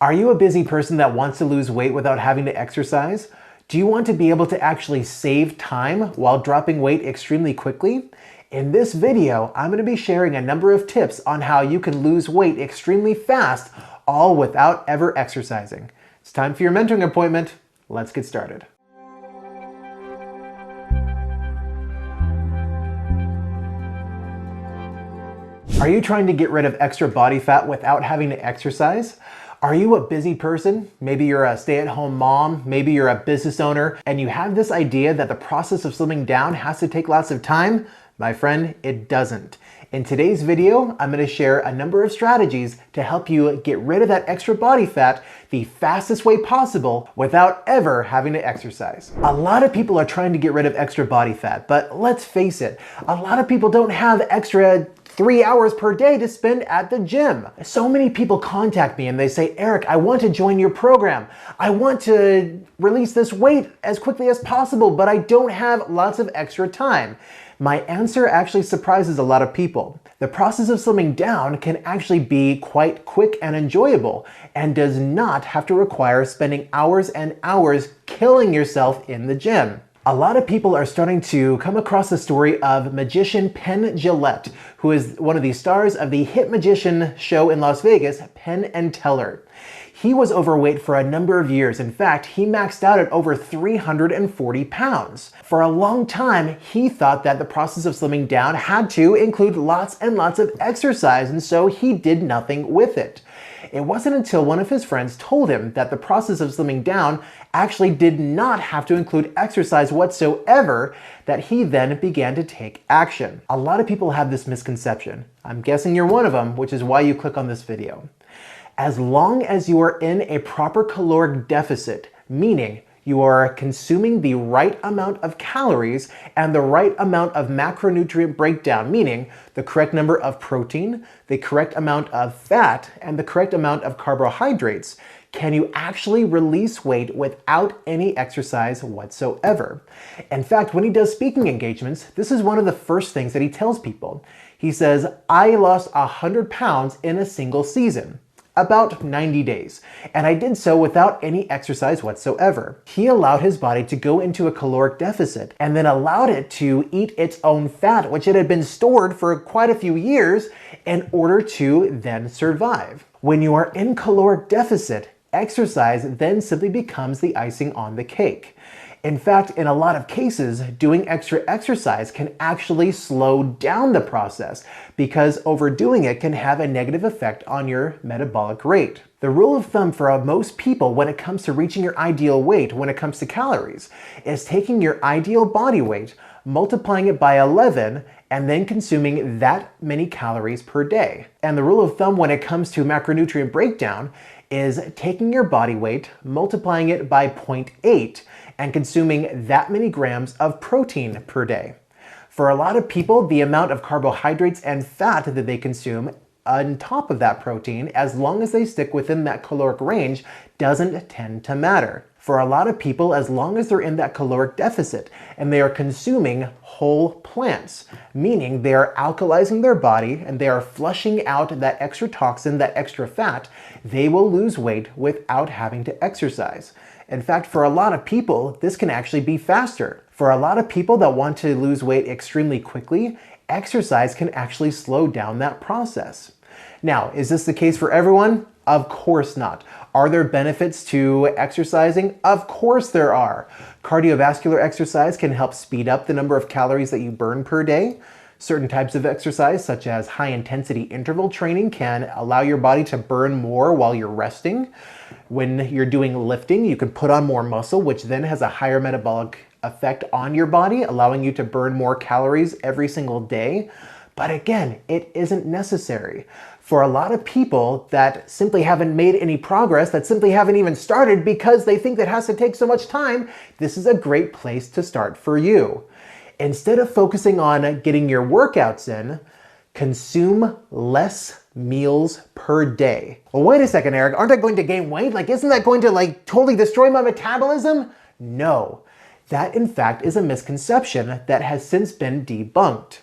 Are you a busy person that wants to lose weight without having to exercise? Do you want to be able to actually save time while dropping weight extremely quickly? In this video, I'm going to be sharing a number of tips on how you can lose weight extremely fast, all without ever exercising. It's time for your mentoring appointment. Let's get started. Are you trying to get rid of extra body fat without having to exercise? Are you a busy person? Maybe you're a stay-at-home mom, maybe you're a business owner, and you have this idea that the process of slimming down has to take lots of time? My friend, it doesn't. In today's video, I'm going to share a number of strategies to help you get rid of that extra body fat the fastest way possible without ever having to exercise. A lot of people are trying to get rid of extra body fat, but let's face it, a lot of people don't have extra 3 hours per day to spend at the gym. So many people contact me and they say, Eric, I want to join your program. I want to release this weight as quickly as possible, but I don't have lots of extra time. My answer actually surprises a lot of people. The process of slimming down can actually be quite quick and enjoyable and does not have to require spending hours and hours killing yourself in the gym. A lot of people are starting to come across the story of magician Penn Jillette, who is one of the stars of the hit magician show in Las Vegas, Penn and Teller. He was overweight for a number of years. In fact, he maxed out at over 340 pounds. For a long time, he thought that the process of slimming down had to include lots and lots of exercise, and so he did nothing with it. It wasn't until one of his friends told him that the process of slimming down actually did not have to include exercise whatsoever that he then began to take action. A lot of people have this misconception. I'm guessing you're one of them, which is why you click on this video. As long as you are in a proper caloric deficit, meaning you are consuming the right amount of calories and the right amount of macronutrient breakdown, meaning the correct number of protein, the correct amount of fat, and the correct amount of carbohydrates, can you actually release weight without any exercise whatsoever. In fact, when he does speaking engagements, this is one of the first things that he tells people. He says, I lost 100 pounds in a single season. About 90 days, and I did so without any exercise whatsoever. He allowed his body to go into a caloric deficit and then allowed it to eat its own fat, which it had been stored for quite a few years in order to then survive. When you are in caloric deficit, exercise then simply becomes the icing on the cake. In fact, in a lot of cases, doing extra exercise can actually slow down the process because overdoing it can have a negative effect on your metabolic rate. The rule of thumb for most people when it comes to reaching your ideal weight when it comes to calories is taking your ideal body weight, multiplying it by 11, and then consuming that many calories per day. And the rule of thumb when it comes to macronutrient breakdown is taking your body weight, multiplying it by 0.8, and consuming that many grams of protein per day. For a lot of people, the amount of carbohydrates and fat that they consume on top of that protein, as long as they stick within that caloric range, doesn't tend to matter. For a lot of people, as long as they're in that caloric deficit and they are consuming whole plants, meaning they are alkalizing their body and they are flushing out that extra toxin, that extra fat, they will lose weight without having to exercise. In fact, for a lot of people, this can actually be faster. For a lot of people that want to lose weight extremely quickly, exercise can actually slow down that process. Now, is this the case for everyone? Of course not. Are there benefits to exercising? Of course there are. Cardiovascular exercise can help speed up the number of calories that you burn per day. Certain types of exercise, such as high-intensity interval training, can allow your body to burn more while you're resting. When you're doing lifting, you can put on more muscle, which then has a higher metabolic effect on your body, allowing you to burn more calories every single day. But again, it isn't necessary. For a lot of people that simply haven't made any progress, that simply haven't even started because they think that has to take so much time, this is a great place to start for you. Instead of focusing on getting your workouts in, consume less meals per day. Well, wait a second, Eric, aren't I going to gain weight? Isn't that going to totally destroy my metabolism? No, that in fact is a misconception that has since been debunked.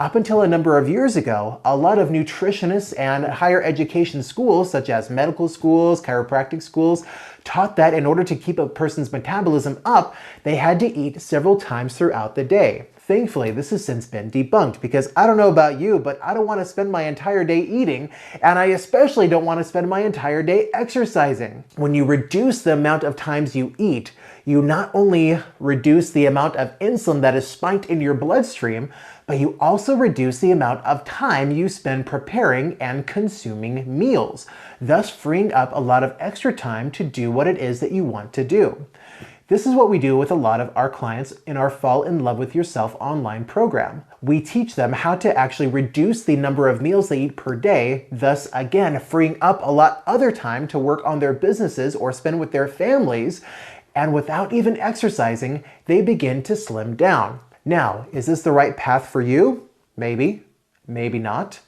Up until a number of years ago, a lot of nutritionists and higher education schools, such as medical schools, chiropractic schools, taught that in order to keep a person's metabolism up, they had to eat several times throughout the day. Thankfully, this has since been debunked because I don't know about you, but I don't want to spend my entire day eating, and I especially don't want to spend my entire day exercising. When you reduce the amount of times you eat, you not only reduce the amount of insulin that is spiked in your bloodstream, but you also reduce the amount of time you spend preparing and consuming meals, thus freeing up a lot of extra time to do what it is that you want to do. This is what we do with a lot of our clients in our Fall in Love with Yourself online program. We teach them how to actually reduce the number of meals they eat per day, thus again freeing up a lot other time to work on their businesses or spend with their families, and without even exercising, they begin to slim down. Now, is this the right path for you? Maybe, maybe not.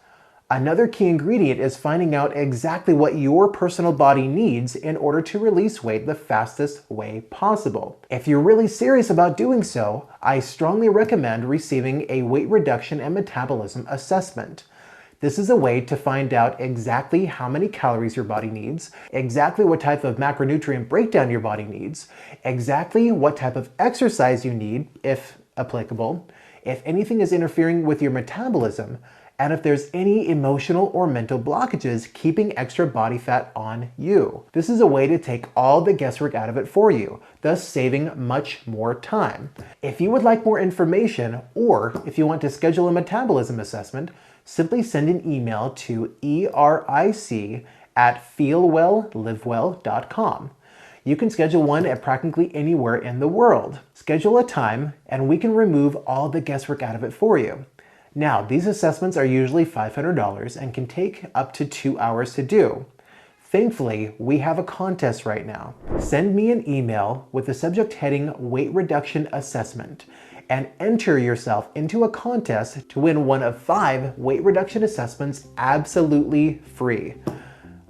Another key ingredient is finding out exactly what your personal body needs in order to release weight the fastest way possible. If you're really serious about doing so, I strongly recommend receiving a weight reduction and metabolism assessment. This is a way to find out exactly how many calories your body needs, exactly what type of macronutrient breakdown your body needs, exactly what type of exercise you need, if applicable, if anything is interfering with your metabolism, and if there's any emotional or mental blockages keeping extra body fat on you. This is a way to take all the guesswork out of it for you, thus saving much more time. If you would like more information, or if you want to schedule a metabolism assessment, simply send an email to eric@feelwelllivewell.com. You can schedule one at practically anywhere in the world. Schedule a time and we can remove all the guesswork out of it for you. Now, these assessments are usually $500 and can take up to 2 hours to do. Thankfully, we have a contest right now. Send me an email with the subject heading Weight Reduction Assessment and enter yourself into a contest to win one of 5 weight reduction assessments absolutely free.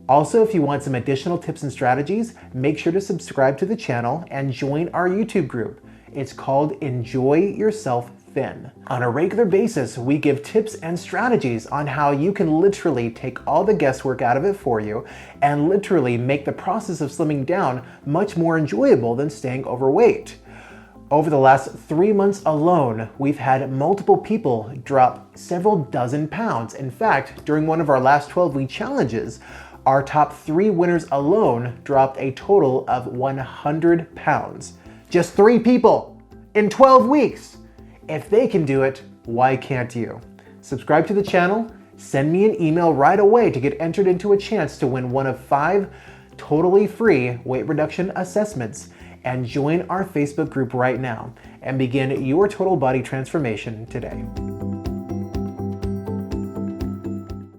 Also, if you want some additional tips and strategies, make sure to subscribe to the channel and join our YouTube group. It's called Enjoy Yourself Thin. On a regular basis, we give tips and strategies on how you can literally take all the guesswork out of it for you and literally make the process of slimming down much more enjoyable than staying overweight. Over the last 3 months alone, we've had multiple people drop several dozen pounds. In fact, during one of our last 12-week challenges, our top 3 winners alone dropped a total of 100 pounds. Just 3 people in 12 weeks. If they can do it, why can't you? Subscribe to the channel, send me an email right away to get entered into a chance to win one of 5 totally free weight reduction assessments, and join our Facebook group right now and begin your total body transformation today.